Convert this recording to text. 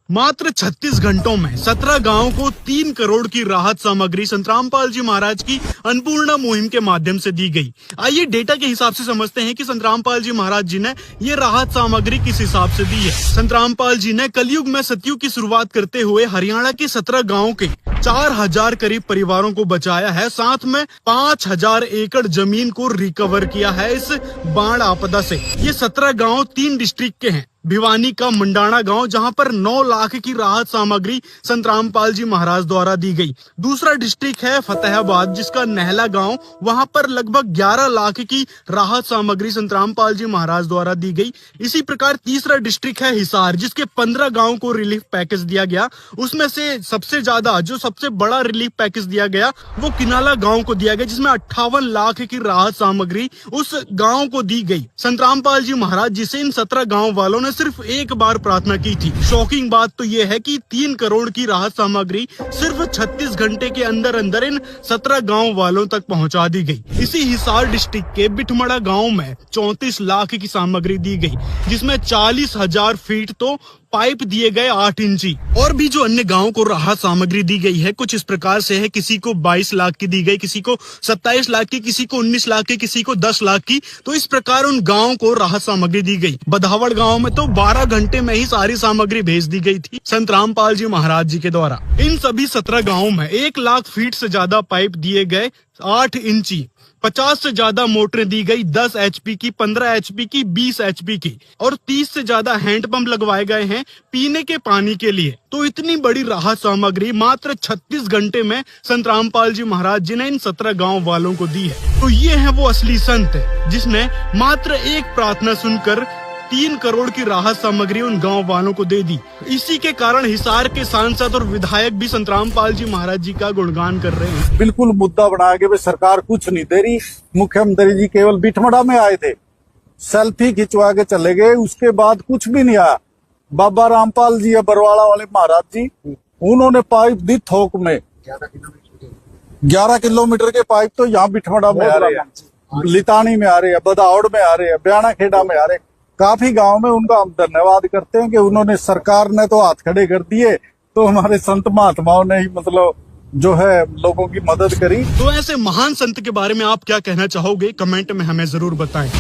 मात्र 36 घंटों में 17 गांवों को 3 करोड़ की राहत सामग्री संत रामपाल जी महाराज की अन्नपूर्णा मुहिम के माध्यम से दी गई। आइए डेटा के हिसाब से समझते हैं कि संत रामपाल जी महाराज जी ने ये राहत सामग्री किस हिसाब से दी है। संत रामपाल जी ने कलयुग में सतयुग की शुरुआत करते हुए हरियाणा के 17 गाँव के 4000 करीब परिवारों को बचाया है। साथ में 5000 एकड़ जमीन को रिकवर किया है इस बाढ़ आपदा से। ये 17 गांव 3 डिस्ट्रिक्ट के हैं। भिवानी का मंडाणा गांव, जहां पर 9 लाख की राहत सामग्री संत रामपाल जी महाराज द्वारा दी गई। दूसरा डिस्ट्रिक्ट है फतेहाबाद, जिसका नहला गांव, वहां पर लगभग 11 लाख की राहत सामग्री संत रामपाल जी महाराज द्वारा दी गई। इसी प्रकार तीसरा डिस्ट्रिक्ट है हिसार, जिसके 15 गांव को रिलीफ पैकेज दिया गया। उसमें से सबसे ज्यादा, जो सबसे बड़ा रिलीफ पैकेज दिया गया, वो किनाला गांव को दिया गया, जिसमें 58 लाख की राहत सामग्री उस गांव को दी गई। संत रामपाल जी महाराज जी से इन 17 गांव वालों ने सिर्फ एक बार प्रार्थना की थी। शॉकिंग बात तो यह है कि 3 करोड़ की राहत सामग्री सिर्फ 36 घंटे के अंदर अंदर इन 17 गांव वालों तक पहुंचा दी गई। इसी हिसार डिस्ट्रिक्ट के बिठमड़ा गांव में 34 लाख की सामग्री दी गई, जिसमें 40,000 फीट तो पाइप दिए गए 8 इंची। और भी जो अन्य गांवों को राहत सामग्री दी गई है कुछ इस प्रकार से है। किसी को 22 लाख की दी गई, किसी को 27 लाख की, किसी को 19 लाख की, किसी को 10 लाख की। तो इस प्रकार उन गांवों को राहत सामग्री दी गई। बधावड़ गांव में तो 12 घंटे में ही सारी सामग्री भेज दी गई थी संत रामपाल जी महाराज जी के द्वारा। इन सभी 17 गाँवों में 1 लाख फीट से ज्यादा पाइप दिए गए 8 इंची। 50 से ज्यादा मोटरें दी गई, 10 HP की, 15 HP की, 20 HP की, और 30 से ज्यादा हैंडपंप लगवाए गए हैं पीने के पानी के लिए। तो इतनी बड़ी राहत सामग्री मात्र 36 घंटे में संत रामपाल जी महाराज जी ने इन 17 गांव वालों को दी है। तो ये है वो असली संत जिसने मात्र एक प्रार्थना सुनकर 3 करोड़ की राहत सामग्री उन गांव वालों को दे दी। इसी के कारण हिसार के सांसद और विधायक भी संत रामपाल जी महाराज जी का गुणगान कर रहे हैं। बिल्कुल मुद्दा बना के सरकार कुछ नहीं दे रही। मुख्यमंत्री जी केवल बिठमड़ा में आए थे, सेल्फी खिंचवा के चले गए, उसके बाद कुछ भी नहीं आया। बाबा रामपाल जी या बरवाड़ा वाले महाराज जी, उन्होंने पाइप दी थोक में। 11 किलोमीटर के पाइप तो यहाँ बिठमड़ा में आ रहे हैं, लितानी में आ रहे हैं, बदावड़ में आ रहे हैं, ब्याना खेड़ा में आ रहे हैं। काफी गांव में उनका हम धन्यवाद करते हैं कि उन्होंने, सरकार ने तो हाथ खड़े कर दिए, तो हमारे संत महात्माओं ने ही मतलब जो है लोगों की मदद करी। तो ऐसे महान संत के बारे में आप क्या कहना चाहोगे? कमेंट में हमें जरूर बताएं।